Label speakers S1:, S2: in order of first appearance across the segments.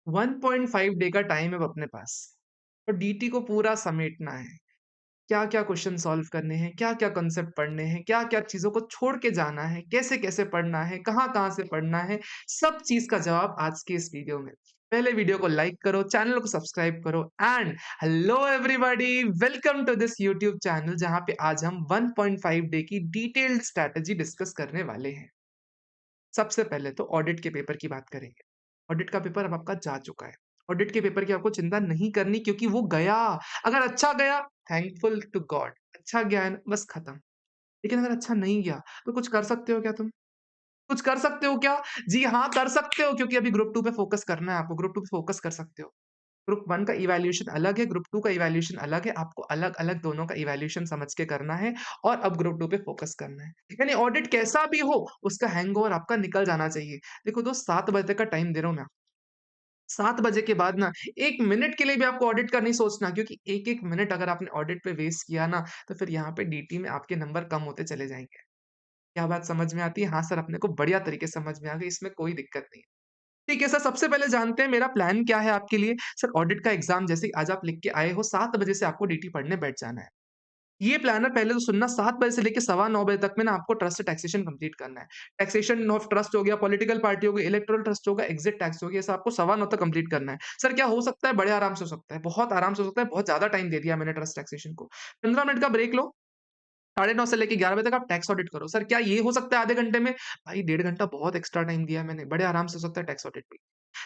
S1: 1.5 day का time है अब अपने पास और डीटी को पूरा समेटना है। क्या-क्या क्वेश्चन सॉल्व करने हैं, क्या-क्या कॉन्सेप्ट पढ़ने हैं, क्या-क्या चीज़ों को छोड़ के जाना है, कैसे-कैसे पढ़ना है, कहाँ-कहाँ से पढ़ना है, सब चीज़ का जवाब आज के इस वीडियो में। पहले वीडियो को लाइक करो, चैनल को सब्सक्राइब करो and hello everybody, welcome to this YouTube channel जहाँ पे आज हम 1.5 डे की डिटेल्ड स्ट्रैटेजी डिस्कस करने वाले हैं। सबसे पहले तो ऑडिट के पेपर की बात करेंगे। ऑडिट का पेपर अब आपका जा चुका है। ऑडिट के पेपर की आपको चिंता नहीं करनी क्योंकि वो गया। अगर अच्छा गया, थैंकफुल टू गॉड। अच्छा गया है ना, बस खत्म। लेकिन अगर अच्छा नहीं गया, तो कुछ कर सकते हो क्या तुम? कुछ कर सकते हो क्या? जी हाँ, कर सकते हो क्योंकि अभी ग्रुप 2 पे फोकस करना है आपको। ग्रुप 2 पे फोकस कर सकते हो। ग्रुप 1 का इवैल्यूएशन अलग है, ग्रुप 2 का इवैल्यूएशन अलग है। आपको अलग-अलग दोनों का इवैल्यूएशन समझ के करना है और अब ग्रुप 2 पे फ़ोकस करना है। यानी ऑडिट कैसा भी हो, उसका हैंगओवर आपका निकल जाना चाहिए। देखो दोस्त 7 बजे तक का टाइम दे रहा हूँ मैं। 7 बजे के बाद ना 1 मिनट के लिए भी आपको ऑडिट का नहीं सोचना क्योंकि 1-1 मिनट अगर आपने ऑडिट पे वेस्ट किया ना, तो फिर यहाँ पे डीटी में आपके नंबर कम होते चले जाएँगे। क्या बात समझ में आती है? हाँ सर, अपने को बढ़िया तरीके से समझ में आ गई, इसमें कोई दिक्कत नहीं है। ठीक है सर, सबसे पहले जानते हैं मेरा प्लान क्या है आपके लिए। सर ऑडिट का एग्ज़ाम जैसे ही आज आप लिख के आए हो 7 बजे से आपको डीटी पढ़ने बैठ जाना है। ये प्लान है पहले तो सुनना 7 बजे से लेके सवा 9 बजे तक में ना आपको ट्रस्ट टैक्सेशन कंप्लीट करना है। टैक्सेशन ऑफ ट्रस्ट हो गया, पॉलिटिकल पार्टी हो गई, इलेक्टोरल ट्रस्ट होगा, एग्जिट टैक्स हो गया, ये सब आपको सवा 9 तक कंप्लीट करना है। सर क्या हो सकता है? बड़े आराम से हो सकता है, बहुत आराम से हो सकता है, बहुत ज़्यादा टाइम दे दिया मैंने ट्रस्ट टैक्सेशन को। 15 मिनट का ब्रेक लो, साढ़े 9 से लेके 11 बजे तक आप टैक्स ऑडिट करो। सर क्या ये हो सकता है आधे घंटे में? भाई डेढ़ घंटा बहुत एक्स्ट्रा टाइम दिया है मैंने, बड़े आराम से हो सकता है टैक्स ऑडिट भी।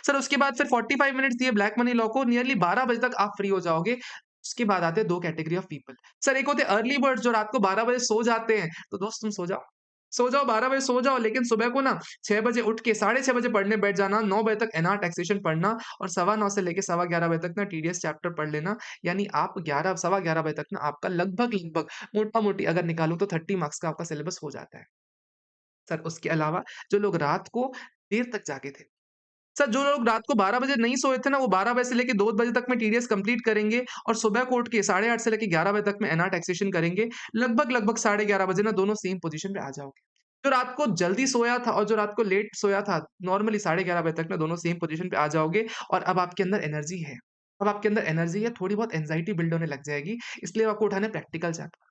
S1: सर उसके बाद फिर 45 मिनट्स दिए ब्लैक मनी लॉ को, नियरली 12 बजे तक आप फ्री हो जाओगे। उसके बाद आते हैं 2 कैटेगरी ऑफ पीपल। सर एक होते हैं अर्ली बर्ड्स जो रात को 12 बजे सो जाते हैं, तो दोस्त तुम सो जाओ। सो जाओ 12 बजे सो जाओ लेकिन सुबह को ना 6 बजे उठ के साढ़े 6 बजे पढ़ने बैठ जाना, 9 बजे तक एनआर टैक्सेशन पढ़ना और सवा 9 से लेके सवा 11 बजे तक ना टीडीएस चैप्टर पढ़ लेना। यानी आप 11 सवा 11 बजे तक ना आपका लगभग-लगभग मोटा-मोटी अगर निकालूँ तो 30 मार्क्स का आपका सिलेबस हो जाता है। सर उसके अलावा जो लोग रात को देर तक जागे थे, सर जो लोग रात को 12 बजे नहीं सोए थे ना, वो 12 बजे से लेके 2 बजे तक में टीडीएस कंप्लीट करेंगे और सुबह को उठ के 8:30 से लेके 11 बजे तक में एनआर टैक्सेशन करेंगे। लगभग-लगभग साढ़े 11 बजे ना दोनों सेम पोज़ीशन पे आ जाओगे। जो रात को जल्दी सोया था और जो रात को लेट सोया था, नॉर्मली साढ़े 11 बजे तक ना दोनों सेम पोज़ीशन पे आ जाओगे और अब आपके अंदर एनर्जी है। अब आपके अंदर एनर्जी है, थोड़ी बहुत एंग्ज़ायटी बिल्ड होने लग जाएगी, इसलिए आपको उठाना है प्रैक्टिकल चैप्टर।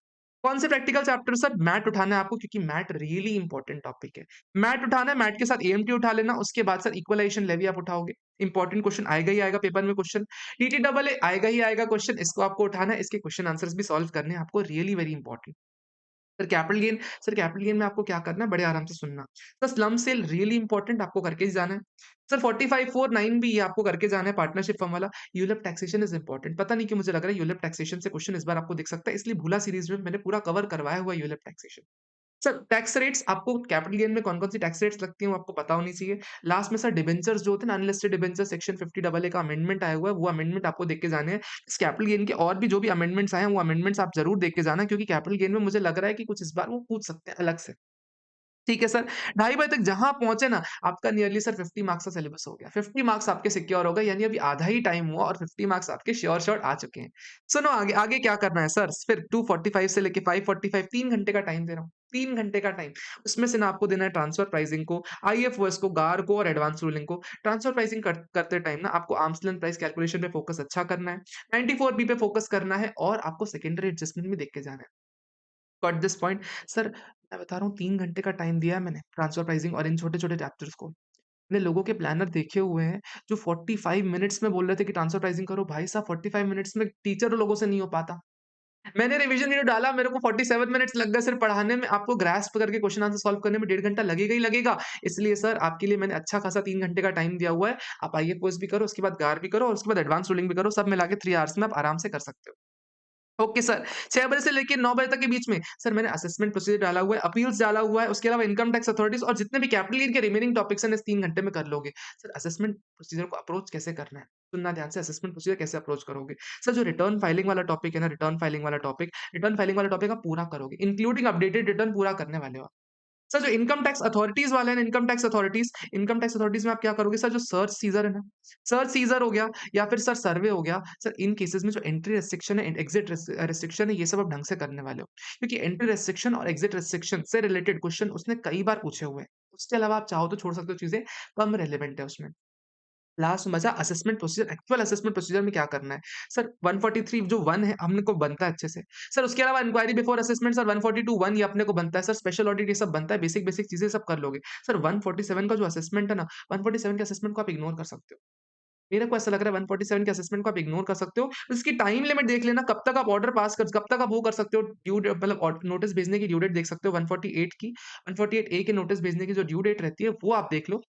S1: कौन से प्रैक्टिकल चैप्टर सर? मैथ उठाना है आपको क्योंकि मैथ रियली इंपॉर्टेंट टॉपिक है। मैथ उठाना है, मैथ के साथ एएमटी उठा लेना, उसके बाद सर इक्वलाइजेशन लेवी आप उठाओगे। इंपॉर्टेंट क्वेश्चन आएगा ही आएगा पेपर में क्वेश्चन। टीटीडबलए आएगा ही आएगा क्वेश्चन, इसको आपको उठाना है, इसके क्वेश्चन आंसर्स भी सॉल्व करने हैं आपको really very important. Sir capital gain में आपको क्या करना है? बड़े आराम से सुनना। Sir slump sale really important आपको करके ही जाना है। सर 45 4 9 भी ये आपको करके जाना है पार्टनरशिप फर्म वाला। ULIP taxation is important. पता नहीं क्यों मुझे लग रहा है यूलिप टैक्सेशन से क्वेश्चन इस बार आपको दिख सकता है, इसलिए भूला सीरीज़ में मैंने पूरा कवर करवाया हुआ है ULIP taxation. Sir tax rates आपको कैपिटल गेन में कौन-कौन सी टैक्स रेट्स लगती हैं वो आपको पता होनी चाहिए। लास्ट में सर डिबेंचर्स जो होते हैं ना अनलिस्टेड डिबेंचर सेक्शन 50 AA का अमेंडमेंट आया हुआ है, वो अमेंडमेंट आपको देख के जाने हैं। इस कैपिटल गेन के और भी जो भी अमेंडमेंट्स आए हैं, वो अमेंडमेंट्स आप ज़रूर देख के जाना क्योंकि कैपिटल गेन में मुझे लग रहा है कि कुछ इस बार वो पूछ सकते हैं अलग से। ठीक है सर, ढाई बजे तक जहाँ पहुँचे ना, आपका नियरली सर 50 मार्क्स का सिलेबस हो गया। 50 मार्क्स आपके सिक्योर हो गए, यानी अभी आधा ही टाइम हुआ और 50 मार्क्स आपके श्योर आ चुके हैं। सुनो आगे आगे क्या करना है सर, फिर 2:45 से लेके 5:45 3 घंटे का टाइम दे रहा हूँ, 3 घंटे का टाइम। उसमें से ना आपको देना है ट्रांसफर प्राइसिंग को, आईएफओएस को, गार को और एडवांस रूलिंग को। ट्रांसफर प्राइसिंग करते टाइम ना आपको आर्म्स लेंथ प्राइस कैलकुलेशन पे फोकस अच्छा करना है, 94 बी पे फोकस करना है और आपको सेकेंडरी एडजस्टमेंट भी देख के जाना है। Got this point? सर मैं बता रहा हूँ 3 घंटे का टाइम दिया है मैंने ट्रांसफर प्राइसिंग और इन छोटे-छोटे चैप्टर्स को। मैंने लोगों के प्लानर देखे हुए हैं जो 45 मिनट्स में बोल रहे थे कि ट्रांसफर प्राइसिंग करो। भाई साहब 45 मिनट्स में टीचर लोगों से नहीं हो पाता। मैंने रिवीजन वीडियो डाला, मेरे को 47 मिनट्स लग गए सिर्फ पढ़ाने में। आपको ग्रास्प करके क्वेश्चन आंसर सॉल्व करने में डेढ़ घंटा लगेगा ही लगेगा। इसलिए सर आपके लिए मैंने अच्छा खासा 3 घंटे का टाइम दिया हुआ है। आप आईए कोर्स भी करो, उसके बाद गार भी करो और उसके बाद एडवांस रूलिंग भी करो। सब मिला के 3 आवर्स में आप आराम से कर सकते हो। ओके सर, 6 बजे से लेके 9 बजे तक के बीच में सर मैंने असेसमेंट प्रोसीजर डाला हुआ है, अपील्स डाला हुआ है, उसके अलावा इनकम टैक्स अथॉरिटीज़ और जितने भी कैपिटल गेन के रिमेनिंग टॉपिक्स हैं, इस 3 घंटे में कर लोगे। सर असेसमेंट प्रोसीजर को अप्रोच कैसे करना है? सुनना ध्यान से, असेसमेंट प्रोसीजर कैसे अप्रोच करोगे? सर जो रिटर्न फाइलिंग वाला टॉपिक है ना, रिटर्न फाइलिंग वाला टॉपिक आप पूरा करोगे, इंक्लूडिंग अपडेटेड रिटर्न पूरा करने वाले हो आप। सर जो इनकम टैक्स अथॉरिटीज़ वाले हैं ना, इनकम टैक्स अथॉरिटीज़ में आप क्या करोगे? सर जो सर्च सीज़र है ना, सर्च सीज़र हो गया या फिर सर सर्वे हो गया, सर इन केसेस में जो एंट्री रिस्ट्रिक्शन है, एग्जिट रिस्ट्रिक्शन है, ये सब आप ढंग से करने वाले हो। क्योंकि एंट्री रिस्ट्रिक्शन और एग्जिट रिस्ट्रिक्शन से रिलेटेड क्वेश्चन उसने कई बार पूछे हुए हैं। उसके अलावा आप चाहो तो छोड़ सकते हो चीज़ें, कम रिलेवेंट है उसमें। लास्ट में बचा assessment procedure, actual assessment procedure में क्या करना है? सर 143 जो 1 है हमने को बनता है अच्छे से। सर उसके अलावा इंक्वायरी बिफोर असेसमेंट सर 142 1 ये अपने को बनता है। सर स्पेशल ऑडिट ये सब बनता है, बेसिक चीज़ें सब कर लोगे। सर 147 का जो असेसमेंट है ना, 147 के असेसमेंट को आप इग्नोर कर सकते हो। मेरे को ऐसा लग रहा है 147 के असेसमेंट को आप इग्नोर कर सकते हो। इसकी टाइम लिमिट देख लेना, कब तक आप ऑर्डर पास कर कब तक आप वो कर सकते हो, ड्यू डे मतलब नोटिस भेजने की ड्यू डेट देख सकते हो 148 की। 148 ए के नोटिस भेजने की जो ड्यू डेट रहती है, वो आप देख लो।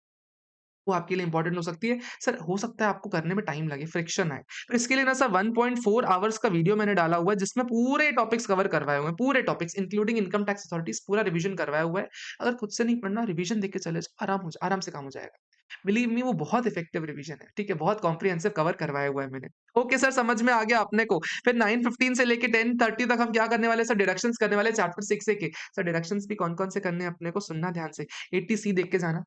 S1: वो आपके लिए इम्पोर्टेंट हो सकती है। सर हो सकता है आपको करने में टाइम लगे, फ्रिक्शन आए। तो इसके लिए ना सर 1.4 आवर्स का वीडियो मैंने डाला हुआ है जिसमें पूरे टॉपिक्स कवर करवाए हुए हैं, पूरे topics including income tax authorities पूरा रिवीजन करवाया हुआ है। अगर खुद से नहीं पढ़ना रिवीजन देख के चले जाओ, आराम से काम हो जाएगा। बिलीव मी वो बहुत इफेक्टिव रिवीजन है, ठीक है? बहुत कॉम्प्रिहेंसिव कवर करवाया हुआ है मैंने। ओके सर समझ में आ गया अपने को। फिर 9:15 से लेके 10:30 तक हम क्या करने वाले हैं सर डिडक्शंस करने वाले हैं चैप्टर 6 ए के। सर डिडक्शंस भी कौन-कौन से करने हैं अपने को सुनना ध्यान से। 80C देख के जाना।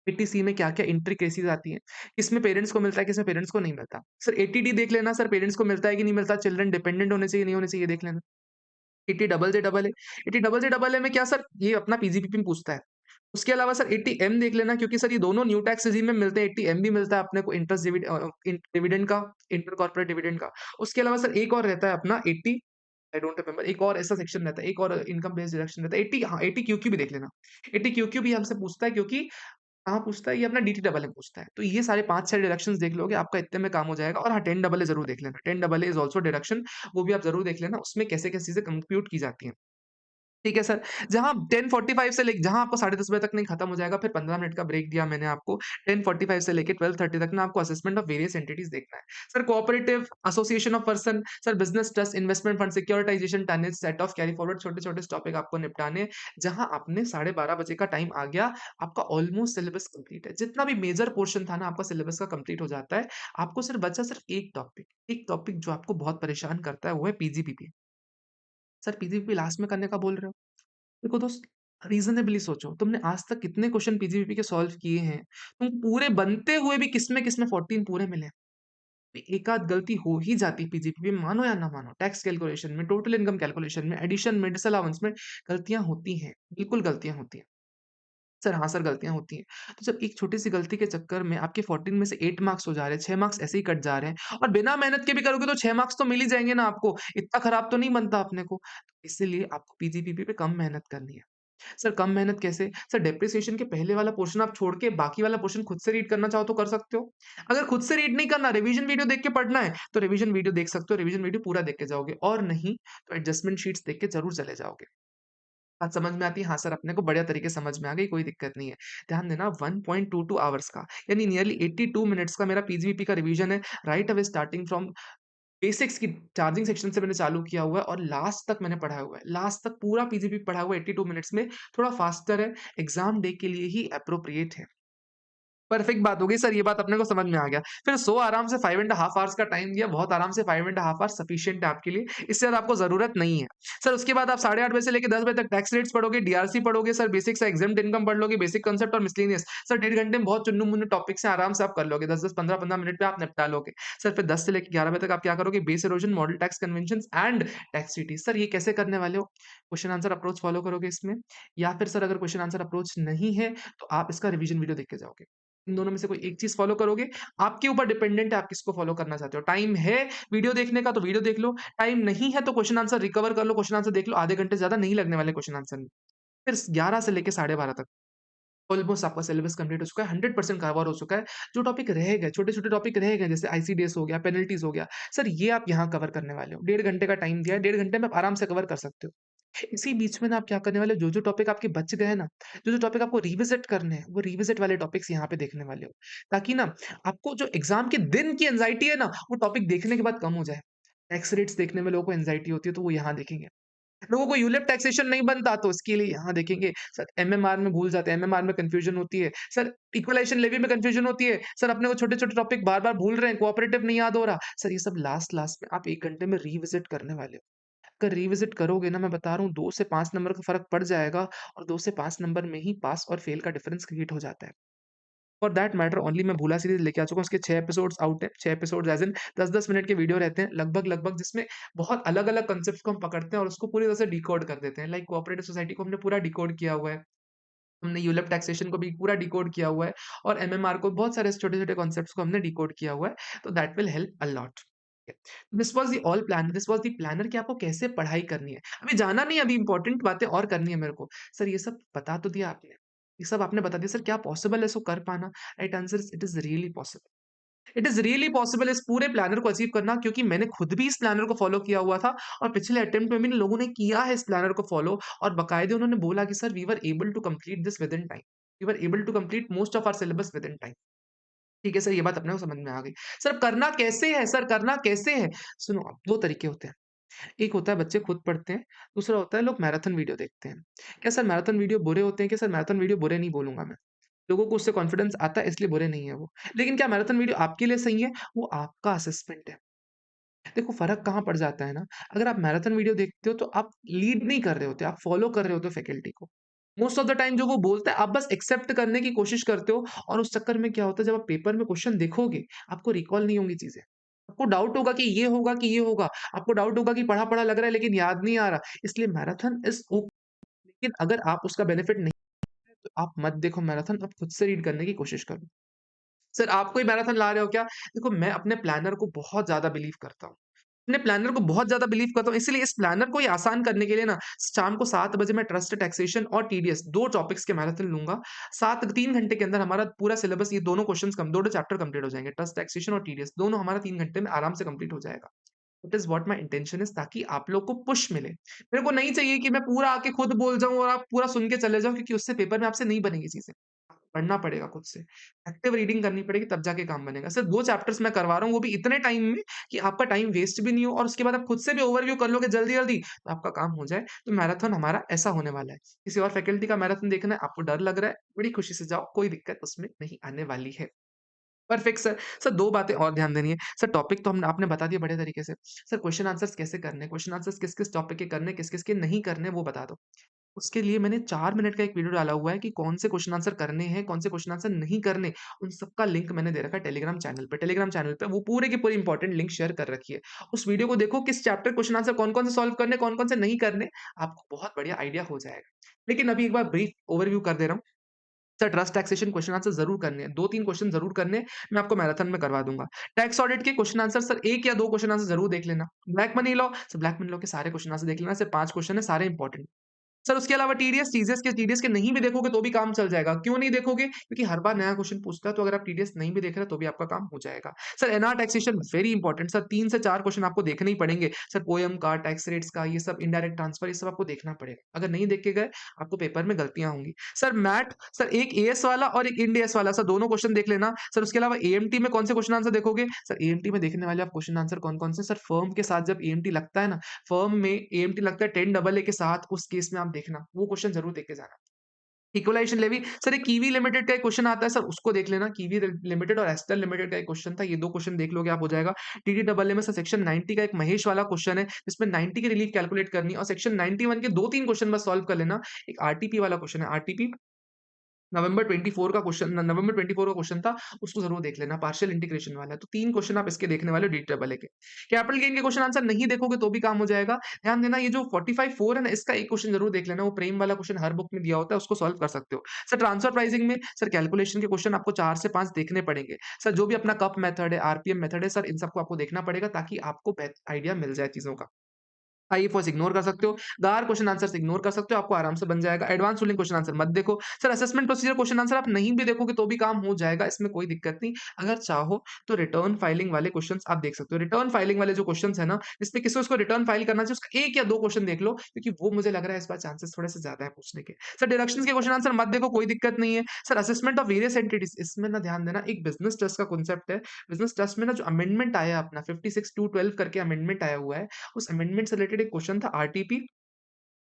S1: एटीसी में क्या-क्या इंट्रिकेसीज़ आती हैं, किसमें पेरेंट्स को मिलता है, किसमें पेरेंट्स को नहीं मिलता। सर एटीडी देख लेना सर पेरेंट्स को मिलता है कि नहीं मिलता, चिल्ड्रन डिपेंडेंट होने चाहिए, नहीं होने चाहिए, ये देख लेना। Eighty double J double A, eighty double J double A में क्या सर ये अपना पीजीपीपी में पूछता है। उसके अलावा सर 80M देख लेना क्योंकि सर ये दोनों न्यू टैक्स रेज़ीम में मिलते हैं, 80M भी मिलता है अपने को इंटरेस्ट डिविडेंड का, इंटर कॉर्पोरेट डिविडेंड का। उसके अलावा सर एक और रहता है अपना 80 आई डोंट रिमेंबर एक और ऐसा सेक्शन रहता है, एक और इनकम बेस्ड डिडक्शन रहता है। 80 हाँ, 80 क्यूक्यू भी देख लेना। 80 क्यूक्यू भी हमसे पूछता है क्योंकि कहाँ पूछता है? ये अपना डीटी डबल ए पूछता है। तो ये सारे 5-6 डिडक्शंस देख लोगे, आपका इतने में काम हो जाएगा और हाँ, 10 डबल ए ज़रूर देख लेना। 10 double A is also deduction वो भी आप ज़रूर देख लेना, उसमें कैसे-कैसे चीज़ें कंप्यूट की जाती हैं। ठीक है सर। जहाँ 10:45 से लेके जहाँ आपको 10:30 बजे तक नहीं खत्म हो जाएगा, फिर 15 मिनट का ब्रेक दिया मैंने आपको। 10:45 से लेके 12:30 तक ना आपको असेसमेंट ऑफ वेरियस एंटिटीज़ देखना है। Sir cooperative, association of person, sir business trust, investment fund, securitization, tonnage, set off carry forward छोटे-छोटे टॉपिक आपको निपटाने हैं। जहाँ आपने 12:30 बजे का टाइम आ गया, आपका ऑलमोस्ट सिलेबस कंप्लीट है। जितना भी मेजर पोर्शन था ना आपका सिलेबस का कंप्लीट हो जाता है। आपको सिर्फ बचा सिर्फ एक टॉपिक जो आपको बहुत परेशान करता है, वो है पीजीपीपी। सर पीजीपीपी लास्ट में करने का बोल रहे हो? देखो दोस्त, रीज़नेबली सोचो, तुमने आज तक कितने क्वेश्चन पीजीपीपी के सॉल्व किए हैं? तुम पूरे बनते हुए भी किसमें-किसमें 14 पूरे मिले हैं? एक आध गलती हो ही जाती है पीजीपीपी में, मानो या ना मानो। टैक्स कैलकुलेशन में, टोटल इनकम कैलकुलेशन में, एडिशन में, डिसअलाउंस में गलतियाँ होती हैं, बिल्कुल गलतियाँ होती हैं। सर हाँ सर, गलतियाँ होती हैं। तो जब एक छोटी-सी गलती के चक्कर में आपके 14 में से 8 मार्क्स हो जा रहे हैं, 6 मार्क्स ऐसे ही कट जा रहे हैं और बिना मेहनत के भी करोगे तो 6 मार्क्स तो मिल ही जाएँगे ना आपको, इतना खराब तो नहीं बनता अपने को। इसीलिए आपको पीजीपीपी पे कम मेहनत करनी है। सर कम मेहनत कैसे? सर डेप्रिसिएशन के पहले वाला पोर्शन आप छोड़ के बाकी वाला पोर्शन खुद से रीड करना चाहो तो कर सकते हो। अगर खुद से रीड नहीं करना, रिवीजन वीडियो देख के पढ़ना है, तो रिवीजन वीडियो देख सकते हो, रिवीजन वीडियो पूरा देख के जाओगे और नहीं तो एडजस्टमेंट शीट्स देख के ज़रूर चले जाओगे। बात समझ में आती है? हाँ सर, अपने को बढ़िया तरीके से समझ में आ गई, कोई दिक्कत नहीं है। ध्यान देना 1.22 आवर्स का यानी नियरली 82 मिनट्स का मेरा पीजीपीपी का रिवीजन है। Right away starting from basics की चार्जिंग सेक्शन से मैंने चालू किया हुआ है और लास्ट तक मैंने पढ़ाया हुआ है। लास्ट तक पूरा पीजीपी पढ़ा हुआ है 82 मिनट्स में, थोड़ा फास्टर है, एग्ज़ाम डे के लिए ही एप्रोप्रिएट है। परफेक्ट बात हो गई सर, ये बात अपने को समझ में आ गया। फिर सो आराम से 5 एंड अ हाफ आवर्स का टाइम दिया, बहुत आराम से 5 and a half hours sufficient है आपके लिए, इससे ज़्यादा आपको ज़रूरत नहीं है। सर उसके बाद आप 8:30 बजे से लेके 10 बजे तक टैक्स रेट्स पढ़ोगे, डीआरसी पढ़ोगे, सर बेसिक सा एग्ज़ेम्प्ट इनकम पढ़ लोगे, बेसिक कांसेप्ट और मिसलेनियस। सर 1.5 घंटे में बहुत चुन्नू-मुन्नू टॉपिक्स हैं, आराम से आप कर लोगे, 10-10, 15-15 मिनट में आप निपटा लोगे। सर फिर 10 से लेके 11 बजे तक आप क्या करोगे, base erosion, model tax conventions and tax treaties. Sir ये कैसे करने वाले हो? क्वेश्चन आंसर अप्रोच फॉलो करोगे इसमें या फिर सर अगर क्वेश्चन आंसर अप्रोच नहीं है, तो आप इसका रिवीजन वीडियो देख के जाओगे। इन दोनों में से कोई एक चीज़ फ़ॉलो करोगे, आपके ऊपर डिपेंडेंट है आप किसको फ़ॉलो करना चाहते हो। टाइम है वीडियो देखने का तो वीडियो देख लो, टाइम नहीं है तो क्वेश्चन आंसर रिकवर कर लो, क्वेश्चन आंसर देख लो, आधे घंटे से ज़्यादा नहीं लगने वाले क्वेश्चन आंसर में। फिर 11 से लेके 12:30 तक ऑलमोस्ट आपका सिलेबस कंप्लीट हो चुका है, 100% कवर हो चुका है। जो टॉपिक रह गए, छोटे-छोटे टॉपिक रह गए जैसे आईसीडीएस हो गया, पेनल्टीज़ हो गया, सर ये आप यहाँ कवर करने वाले हो। 1.5 घंटे का टाइम दिया है, 1.5 घंटे में आप आराम से कवर कर सकते हो। इसी बीच में ना आप क्या करने वाले हो, जो-जो टॉपिक आपके बच गए ना, जो-जो टॉपिक आपको रिविज़िट करने हैं, वो रिविज़िट वाले टॉपिक्स यहाँ पे देखने वाले हो। ताकि ना आपको जो एग्ज़ाम के दिन की एंग्ज़ायटी है ना, वो टॉपिक देखने के बाद कम हो जाए। टैक्स रेट्स देखने में लोगों को एंग्ज़ायटी होती है, तो वो यहाँ देखेंगे। लोगों को यूलिप टैक्सेशन नहीं बनता, तो उसके लिए यहाँ देखेंगे। सर एमएमआर में भूल जाते हैं, एमएमआर में कन्फ्यूज़न होती है। सर इक्वलाइज़ेशन लेवी में कन्फ्यूज़न होती है। सर अपने को छोटे-छोटे टॉपिक बार-बार भूल रहे हैं, कोऑपरेटिव नहीं याद हो रहा। सर ये सब लास्ट-लास्ट में आप 1 घंटे में रिविज़िट करने वाले हो। अगर रिविज़िट करोगे ना मैं बता रहा हूँ 2 से 5 नंबर का फ़र्क पड़ जाएगा और 2 से 5 नंबर में ही पास और फ़ेल का डिफ़रेंस क्रिएट हो जाता है। फॉर दैट मैटर ओनली मैं भूला सीरीज़ लेके आ चुका हूँ, उसके 6 एपिसोड्स आउट हैं, 6 एपिसोड्स एज़ इन 10-10 मिनट के वीडियो रहते हैं लगभग-लगभग जिसमें बहुत अलग-अलग कांसेप्ट्स को हम पकड़ते हैं और उसको पूरी तरह से डिकोड कर देते हैं। लाइक कोऑपरेटिव सोसाइटी को हमने पूरा डिकोड किया हुआ है। हमने यूलप टैक्सेशन को भी पूरा डिकोड किया हुआ है और एमएमआर को बहुत सारे छोटे-छोटे कॉन्सेप्ट्स को हमने डिकोड किया हुआ है, तो that will help a lot. This was the all plan this was the planner कि आपको कैसे पढ़ाई करनी है। अभी जाना नहीं है, अभी इम्पोर्टेंट बातें और करनी है मेरे को। सर ये सब बता तो दिया आपने, ये सब आपने बता दिया, सर क्या पॉसिबल है इसको कर पाना? Right answer is it is really possible. It is really possible इस पूरे प्लानर को अचीव करना, क्योंकि मैंने खुद भी इस प्लानर को फ़ॉलो किया हुआ था और पिछले अटेम्प्ट में भी लोगों ने किया है इस प्लानर को फ़ॉलो और बाकायदे उन्होंने बोला कि sir we were able to complete this within time. We were able to complete most of our syllabus within time. ठीक है सर, ये बात अपने को समझ में आ गई। सर अब करना कैसे है? सर करना कैसे है? सुनो, अब 2 तरीके होते हैं। एक होता है बच्चे खुद पढ़ते हैं, दूसरा होता है लोग मैराथन वीडियो देखते हैं। क्या सर मैराथन वीडियो बुरे होते हैं? क्या सर मैराथन वीडियो बुरे नहीं बोलूँगा मैं। लोगों को उससे कॉन्फिडेंस आता है इसलिए बुरे नहीं है वो। लेकिन क्या मैराथन वीडियो आपके लिए सही है? वो आपका असेसमेंट है। देखो फ़र्क कहाँ पड़ जाता है ना, अगर आप मैराथन वीडियो देखते हो तो आप लीड नहीं कर रहे होते, आप फ़ॉलो कर रहे होते हो फैकल्टी को। मोस्ट ऑफ द टाइम जो वो बोलता है आप बस एक्सेप्ट करने की कोशिश करते हो और उस चक्कर में क्या होता है जब आप पेपर में क्वेश्चन देखोगे, आपको रिकॉल नहीं होंगी चीज़ें। आपको डाउट होगा कि ये होगा कि ये होगा, आपको डाउट होगा कि पढ़ा-पढ़ा लग रहा है लेकिन याद नहीं आ रहा। इसलिए मैराथन इज़ ओ लेकिन अगर आप उसका बेनिफिट नहीं है तो आप मत देखो मैराथन, आप खुद से रीड करने की कोशिश करो। सर आप कोई मैराथन ला रहे हो क्या? देखो मैं अपने प्लानर को बहुत ज़्यादा बिलीव करता हूँ। अपने प्लानर को बहुत ज़्यादा बिलीव करता हूँ, इसीलिए इस प्लानर को ही आसान करने के लिए ना शाम को 7 बजे मैं ट्रस्ट, टैक्सेशन और टीडीएस 2 टॉपिक्स के मैराथन लूँगा। 3 घंटे के अंदर हमारा पूरा सिलेबस ये दोनों क्वेश्चन्स दोनों चैप्टर कंप्लीट हो जाएँगे। ट्रस्ट, टैक्सेशन और टीडीएस दोनों हमारा 3 घंटे में आराम से कंप्लीट हो जाएगा। That is what my intention is ताकि आप लोग को पुश मिले। मेरे को नहीं चाहिए कि मैं पूरा आके खुद बोल जाऊँ और आप पूरा सुन के चले जाओ क्योंकि उससे पेपर में आपसे नहीं बनेंगी चीज़ें। पढ़ना पड़ेगा खुद से। एक्टिव रीडिंग करनी पड़ेगी तब जाके काम बनेगा। सिर्फ 2 चैप्टर्स मैं करवा रहा हूँ वो भी इतने टाइम में कि आपका टाइम वेस्ट भी नहीं हो और उसके बाद आप खुद से भी ओवरव्यू कर लोगे जल्दी-जल्दी तो आपका काम हो जाए। तो मैराथन हमारा ऐसा होने वाला है। किसी और फैकल्टी का मैराथन देखना है, आपको डर लग रहा है, बड़ी खुशी से जाओ, कोई दिक्कत उसमें नहीं आने वाली है। Perfect sir. सर 2 बातें और ध्यान देनी है। सर टॉपिक तो हमने आपने बता दिया बढ़िया तरीके से। सर क्वेश्चन आंसर्स कैसे करने हैं? क्वेश्चन आंसर्स किस-किस टॉपिक के करने हैं, किस-किस के नहीं करने हैं वो बता दो। उसके लिए मैंने 4 मिनट का एक वीडियो डाला हुआ है कि कौन से क्वेश्चन आंसर करने हैं, कौन से क्वेश्चन आंसर नहीं करने। उन सबका लिंक मैंने दे रखा है टेलीग्राम चैनल पे। टेलीग्राम चैनल पे वो पूरे की पूरी इंपॉर्टेंट लिंक शेयर कर रखी है। उस वीडियो को देखो किस चैप्टर क्वेश्चन आंसर कौन-कौन से सॉल्व करने, कौन-कौन से नहीं करने, आपको बहुत बढ़िया आइडिया हो जाएगा। लेकिन अभी एक बार ब्रीफ ओवरव्यू कर दे रहा हूँ। Sir trust taxation question answer ज़रूर करने हैं। 2-3 क्वेश्चन ज़रूर करने हैं, मैं आपको मैराथन में करवा दूँगा। टैक्स ऑडिट के क्वेश्चन आंसर सर 1 या 2 क्वेश्चन आंसर ज़रूर देख लेना। Black money law, sir black money law के सारे क्वेश्चन आंसर देख लेना, सिर्फ 5 क्वेश्चन है, सारे इंपॉर्टेंट। सर उसके अलावा टीडीएस, टीडीएस के नहीं भी देखोगे तो भी काम चल जाएगा। क्यों नहीं देखोगे? क्योंकि हर बार नया क्वेश्चन पूछता है, तो अगर आप टीडीएस नहीं भी देख रहे हो तो भी आपका काम हो जाएगा। Sir NR taxation very important sir 3 से 4 क्वेश्चन आपको देखने ही पड़ेंगे। सर पोएम का, टैक्स रेट्स का, ये सब इनडायरेक्ट ट्रांसफर ये सब आपको देखना पड़ेगा। अगर नहीं देख के गए, आपको पेपर में गलतियाँ होंगी। सर मैथ सर एक एएस वाला और एक इंड एएस वाला सर दोनों क्वेश्चन देख लेना। सर उसके अलावा एएमटी में कौन से क्वेश्चन आंसर देखोगे? सर एएमटी में देखने वाले आप क्वेश्चन आंसर कौन-कौन से? सर फर्म के साथ जब एएमटी लगता है ना, फर्म में एएमटी लगता है 10 डबल ए के साथ, उस केस में आप देखना, वो क्वेश्चन ज़रूर देख के जाना। इक्वलाइज़ेशन लेवी सर एक कीवी लिमिटेड का एक क्वेश्चन आता है सर उसको देख लेना। कीवी लिमिटेड और एस्टर लिमिटेड का एक क्वेश्चन था, ये 2 क्वेश्चन देख लोगे आप हो जाएगा। टीडीडबलए में सर सेक्शन 90 का एक महेश वाला क्वेश्चन है, जिसमें 90 की रिलीफ कैलकुलेट करनी है और सेक्शन 91 के 2-3 क्वेश्चन बस सॉल्व कर लेना। एक आरटीपी वाला क्वेश्चन है, आरटीपी नवंबर 24 का क्वेश्चन था, उसको ज़रूर देख लेना, पार्शियल इंटीग्रेशन वाला है। तो 3 क्वेश्चन आप इसके देखने वाले हो डीडबलए के। कैपिटल गेन के क्वेश्चन आंसर नहीं देखोगे तो भी काम हो जाएगा। ध्यान देना ये जो 45-4 है ना, इसका एक क्वेश्चन ज़रूर देख लेना, वो प्रेम वाला क्वेश्चन हर बुक में दिया होता है, उसको सॉल्व कर सकते हो। सर ट्रांसफर प्राइसिंग में सर कैलकुलेशन के क्वेश्चन आपको 4 से 5 देखने पड़ेंगे। सर जो भी अपना कप मेथड है, आरपीएम मेथड है, सर इन सबको आपको देखना पड़ेगा ताकि आपको आइडिया मिल जाए चीज़ों का। आईएफओएस इग्नोर कर सकते हो। गार क्वेश्चन आंसर्स इग्नोर कर सकते हो, आपको आराम से बन जाएगा। एडवांस रूलिंग क्वेश्चन आंसर मत देखो। Sir assessment procedure question answer आप नहीं भी देखोगे तो भी काम हो जाएगा, इसमें कोई दिक्कत नहीं। अगर चाहो तो रिटर्न फाइलिंग वाले क्वेश्चन्स आप देख सकते हो। रिटर्न फाइलिंग वाले जो क्वेश्चन्स है ना, जिसमें किसी को रिटर्न फाइल करना चाहिए, उसका 1 या 2 क्वेश्चन देख लो, क्योंकि वो मुझे लग रहा है इस बार चांसेस थोड़े से ज़्यादा है पूछने के। सर डिडक्शंस के क्वेश्चन आंसर मत देखो, कोई दिक्कत नहीं है। Sir assessment of various entities, इसमें ना ध्यान देना, एक बिज़नेस ट्रस्ट का कांसेप्ट है। बिज़नेस ट्रस्ट में ना जो अमेंडमेंट आया है अपना 56(2)(12) करके अमेंडमेंट आया हुआ है, उस अमेंडमेंट से रिलेटेड एक क्वेश्चन था आरटीपी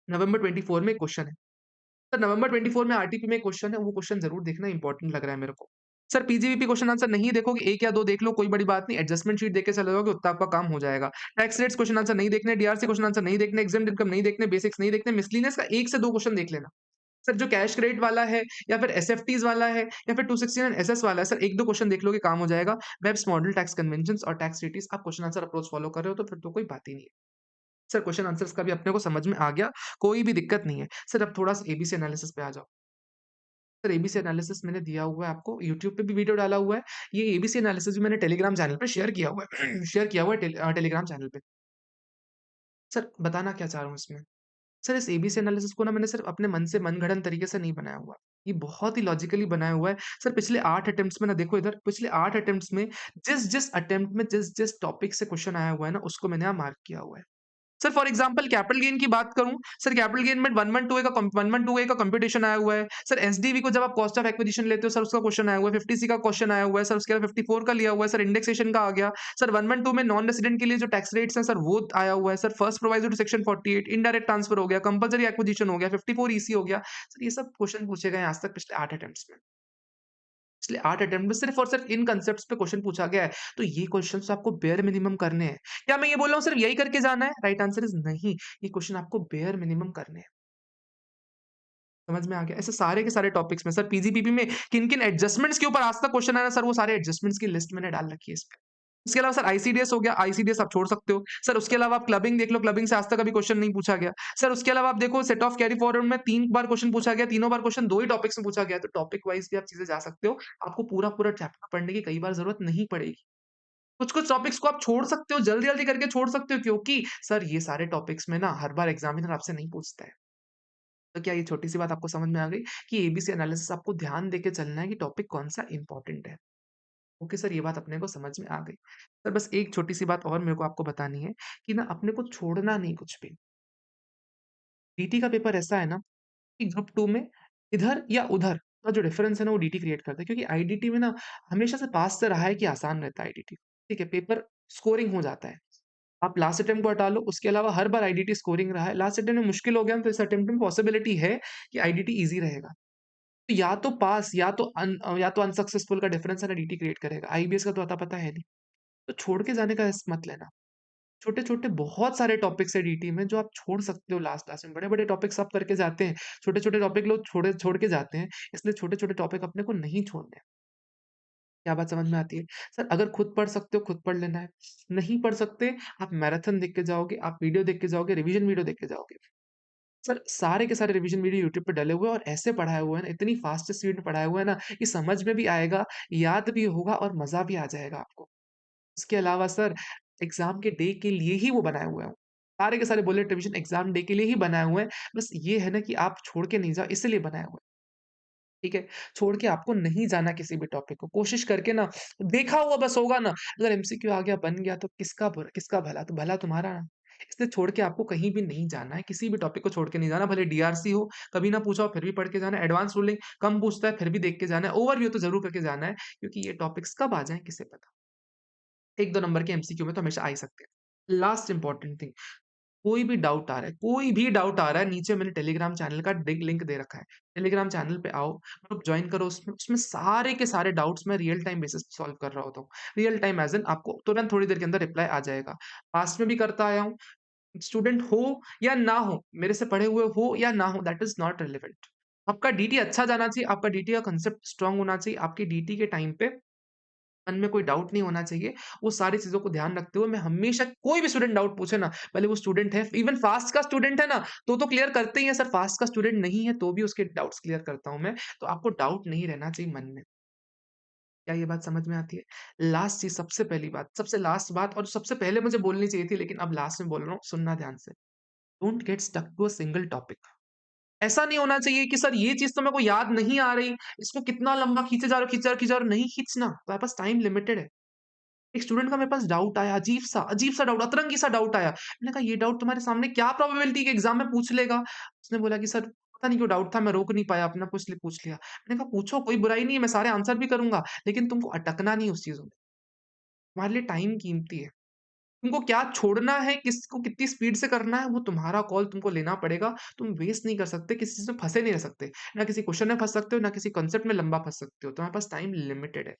S1: नवंबर 24 में एक क्वेश्चन है। सर नवंबर 24 में आरटीपी में एक क्वेश्चन है, वो क्वेश्चन ज़रूर देखना इंपॉर्टेंट लग रहा है मेरे को। सर पीजीबीपी क्वेश्चन आंसर नहीं देखोगे, 1 या 2 देख लो, कोई बड़ी बात नहीं, एडजस्टमेंट शीट देख के चले जाओगे, उतना आपका काम हो जाएगा। टैक्स रेट्स क्वेश्चन आंसर नहीं देखने, डीआरसी क्वेश्चन आंसर नहीं देखने, exempt इनकम नहीं देखने, बेसिक्स नहीं देखने, मिसलेनियस का 1 से 2 क्वेश्चन देख लेना। सर जो कैश क्रेडिट वाला है या फिर एसएफटीज़ वाला है या फिर 269 एसएस वाला है, सर 1-2 क्वेश्चन देख लोगे काम हो जाएगा। वेब्स मॉडल, टैक्स कन्वेंशंस और टैक्स ट्रीटीज़ आप क्वेश्चन आंसर अप्रोच फॉलो कर रहे हो तो फिर तो कोई बात ही नहीं है। सर क्वेश्चन आंसर्स का भी अपने को समझ में आ गया, कोई भी दिक्कत नहीं है। सर अब थोड़ा-सा एबीसी एनालिसिस पे आ जाओ। सर एबीसी एनालिसिस मैंने दिया हुआ है आपको, यूट्यूब पे भी वीडियो डाला हुआ है। ये एबीसी एनालिसिस भी मैंने टेलीग्राम चैनल पे शेयर किया हुआ है शेयर किया हुआ है टेलीग्राम चैनल पे। सर बताना क्या चाह रहा हूँ इसमें? सर इस एबीसी एनालिसिस को ना मैंने सिर्फ़ अपने मन से मनगढ़ंत तरीके से नहीं बनाया हुआ। ये बहुत ही लॉजिकली बनाया हुआ है। सर पिछले 8 अटेम्प्ट्स में ना देखो इधर पिछले 8 अटेम्प्ट्स में जिस-जिस अटेम्प्ट में जिस-जिस टॉपिक से क्वेश्चन आया हुआ है ना, उसको मैंने यहाँ मार्क किया हुआ है। Sir for example capital gain की बात करूँ, सर कैपिटल गेन में 1128 का 1128 का कंप्यूटेशन आया हुआ है। सर एसडीवी को जब आप कॉस्ट ऑफ एक्विजिशन लेते हो सर उसका क्वेश्चन आया हुआ है, 50सी का क्वेश्चन आया हुआ है, सर उसके अलावा 54 का लिया हुआ है, सर इंडेक्सेशन का आ गया। सर 112 में नॉन रेसिडेंट के लिए जो टैक्स रेट्स हैं सर वो आया हुआ है। Sir first proviso to section 48 indirect transfer हो गया, कंपल्सरी एक्विजिशन हो गया, 54 ईसी हो गया। सर ये सब क्वेश्चन पूछे गए हैं आज तक पिछले 8 अटेम्प्ट्स में। पिछले 8 अटेम्प्ट में सिर्फ और सिर्फ इन कांसेप्ट्स पे क्वेश्चन पूछा गया है। तो ये क्वेश्चन्स आपको बेयर मिनिमम करने हैं। क्या मैं ये बोल रहा हूँ सिर्फ यही करके जाना है? राइट आंसर इज़ नहीं। ये क्वेश्चन आपको बेयर मिनिमम करने हैं। समझ में आ गया? ऐसे सारे के सारे टॉपिक्स में सर पीजीपीपी में किन-किन एडजस्टमेंट्स के ऊपर आज तक क्वेश्चन आया है सर वो सारे एडजस्टमेंट्स की लिस्ट मैंने डाल रखी है इस पे। उसके अलावा सर आईसीडीएस हो गया, आईसीडीएस आप छोड़ सकते हो। सर उसके अलावा आप क्लबिंग देख लो, क्लबिंग से आज तक कभी क्वेश्चन नहीं पूछा गया। सर उसके अलावा आप देखो सेट ऑफ कैरी फॉरवर्ड में 3 बार क्वेश्चन पूछा गया, तीनों बार क्वेश्चन 2 ही टॉपिक्स में पूछा गया है, तो टॉपिक वाइज़ भी आप चीज़ें जा सकते हो। आपको पूरा-पूरा चैप्टर पढ़ने की कई बार ज़रूरत नहीं पड़ेगी। कुछ-कुछ टॉपिक्स को आप छोड़ सकते हो, जल्दी-जल्दी करके छोड़ सकते हो क्योंकि सर ये सारे टॉपिक्स में ना हर बार एग्ज़ामिनर आपसे नहीं पूछता है। तो क्या ये छोटी-सी बात आपको समझ में आ गई कि एबीसी एनालिसिस आपको ध्यान देके चलना है कि टॉपिक कौन-सा इम्पोर्टेंट है। ओके सर, ये बात अपने को समझ में आ गई। सर बस एक छोटी-सी बात और मेरे को आपको बतानी है कि ना अपने को छोड़ना नहीं कुछ भी। डीटी का पेपर ऐसा है ना कि ग्रुप 2 में इधर या उधर का जो डिफरेंस है ना वो डीटी क्रिएट करता है क्योंकि आईडीटी में ना हमेशा से पास से रहा है कि आसान रहता है आईडीटी। ठीक है, पेपर स्कोरिंग हो जाता है। आप लास्ट अटेम्प्ट को हटा लो, उसके अलावा हर बार आईडीटी स्कोरिंग रहा है। लास्ट अटेम्प्ट में मुश्किल हो गया तो इस अटेम्प्ट में पॉसिबिलिटी है कि आईडीटी ईज़ी रहेगा। तो या तो पास या तो अनसक्सेसफुल का डिफरेंस है ना डीटी क्रिएट करेगा। आईबीएस का तो अता-पता है नहीं। तो छोड़ के जाने का रिस्क मत लेना। छोटे-छोटे बहुत सारे टॉपिक्स है डीटी में जो आप छोड़ सकते हो लास्ट-लास्ट में। बड़े-बड़े टॉपिक्स आप करके जाते हैं। छोटे-छोटे टॉपिक लोग छोड़ के जाते हैं। इसलिए छोटे-छोटे टॉपिक अपने को नहीं छोड़ने हैं। क्या बात समझ में आती है? सर अगर खुद पढ़ सकते हो, खुद पढ़ लेना है। नहीं पढ़ सकते, आप मैराथन देख के जाओगे, आप वीडियो देख के जाओगे, रिवीजन वीडियो देख के जाओगे। सर सारे के सारे रिवीजन वीडियो यूट्यूब पे डले हुए हैं और ऐसे पढ़ाए हुए हैं ना, इतनी फास्ट स्पीड में पढ़ाए हुए हैं ना कि समझ में भी आएगा, याद भी होगा और मज़ा भी आ जाएगा आपको। इसके अलावा सर एग्ज़ाम के डे के लिए ही वो बनाए हुए हैं। सारे के सारे बुलेट रिवीजन एग्ज़ाम डे के लिए ही बनाए हुए हैं। बस ये है ना कि आप छोड़ के नहीं जाओ इसलिए बनाए हुए हैं। ठीक है? छोड़ के आपको नहीं जाना किसी भी टॉपिक को। कोशिश करके ना देखा हुआ बस होगा ना, अगर एमसीक्यू आ गया, बन गया तो किसका भला? तो भला तुम्हारा ना। इसलिए छोड़ के आपको कहीं भी नहीं जाना है, किसी भी टॉपिक को छोड़ के नहीं जाना, भले डीआरसी हो, कभी ना पूछा हो फिर भी पढ़ के जाना है, एडवांस रूलिंग कम पूछता है फिर भी देख के जाना है, ओवरव्यू तो ज़रूर करके जाना है, क्योंकि ये टॉपिक्स कब आ जाएँ किसे पता? 1-2 नंबर के एमसीक्यू में तो हमेशा आ ही सकते हैं। लास्ट इम्पोर्टेंट थिंग कोई भी डाउट आ रहा है, नीचे मैंने टेलीग्राम चैनल का डिग लिंक दे रखा है। टेलीग्राम चैनल पे आओ, ग्रुप जॉइन करो उसमें उसमें सारे के सारे डाउट्स मैं रियल टाइम बेसिस पे सॉल्व कर रहा होता हूँ। रियल टाइम एज़ इन आपको तुरंत थोड़ी देर के अंदर रिप्लाई आ जाएगा। पास्ट में भी करता आया हूँ, स्टूडेंट हो या ना हो, मेरे से पढ़े हुए हो या ना हो दैट इज़ नॉट रिलेवेंट। आपका डीटी अच्छा जाना चाहिए, आपका डीटी का कांसेप्ट स्ट्रॉन्ग होना चाहिए, आपकी डीटी के टाइम पे मन में कोई डाउट नहीं होना चाहिए। वो सारी चीज़ों को ध्यान रखते हुए मैं हमेशा कोई भी स्टूडेंट डाउट पूछे ना, भले वो स्टूडेंट है, इवन फास्ट का स्टूडेंट है ना, तो क्लियर करते ही हैं सर, फास्ट का स्टूडेंट नहीं है, तो भी उसके डाउट्स क्लियर करता हूँ मैं। तो आपको डाउट नहीं रहना चाहिए मन में। क्या ये बात समझ में आती है? लास्ट चीज़ सबसे पहली बात, सबसे लास्ट बात और सबसे पहले मुझे बोलनी चाहिए थी लेकिन अब लास्ट में बोल रहा हूँ, सुनना ध्यान से। Don't get stuck to a single topic. ऐसा नहीं होना चाहिए कि सर ये चीज़ तो मेरे को याद नहीं आ रही, इसको कितना लंबा खींचे जा रहे हो, खींचे जा रहे हो, नहीं खींचना, तुम्हारे पास टाइम लिमिटेड है। एक स्टूडेंट का मेरे पास डाउट आया, अजीब-सा डाउट, अतरंगी-सा डाउट आया। मैंने कहा ये डाउट तुम्हारे सामने क्या प्रोबेबिलिटी है कि एग्ज़ाम में पूछ लेगा? उसने बोला कि सर पता नहीं क्यों डाउट था, मैं रोक नहीं पाया अपने आप को इसलिए पूछ लिया। मैंने कहा पूछो कोई बुराई नहीं है, मैं सारे आंसर भी करूँगा, लेकिन तुमको अटकना नहीं उस चीज़ों में। तुम्हारे लिए टाइम कीमती है। तुमको क्या छोड़ना है, किसको कितनी स्पीड से करना है, वो तुम्हारा कॉल तुमको लेना पड़ेगा। तुम वेस्ट नहीं कर सकते, किसी चीज़ में फँसे नहीं रह सकते। ना किसी क्वेश्चन में फँस सकते हो, ना किसी कॉन्सेप्ट में लंबा फँस सकते हो। तुम्हारे पास टाइम लिमिटेड है।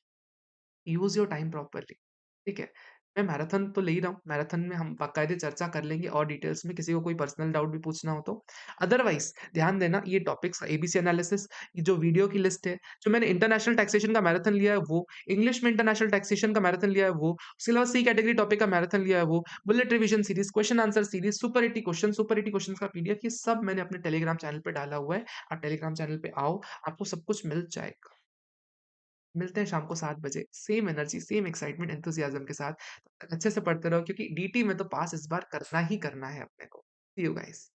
S1: Use your time properly. ठीक है? मैं मैराथन तो ले ही रहा हूँ, मैराथन में हम बाकायदे चर्चा कर लेंगे और डिटेल्स में, किसी को कोई पर्सनल डाउट भी पूछना हो तो। अदरवाइज़ ध्यान देना, ये टॉपिक्स एबीसी एनालिसिस, ये जो वीडियो की लिस्ट है, जो मैंने इंटरनेशनल टैक्सेशन का मैराथन लिया है वो, इंग्लिश में इंटरनेशनल टैक्सेशन का मैराथन लिया है वो, उसके अलावा सी कैटेगरी टॉपिक का मैराथन लिया है वो, bullet revision series, question answer series, super 80 questions का पीडीएफ, ये सब मैंने अपने टेलीग्राम चैनल पे डाला हुआ है। आप टेलीग्राम चैनल पे आओ, आपको सब कुछ मिल जाएगा। मिलते हैं शाम को 7 बजे, same energy, same excitement, enthusiasm के साथ। तब तक अच्छे से पढ़ते रहो, क्योंकि डीटी में तो पास इस बार करना ही करना है अपने को। सी यू गाइस।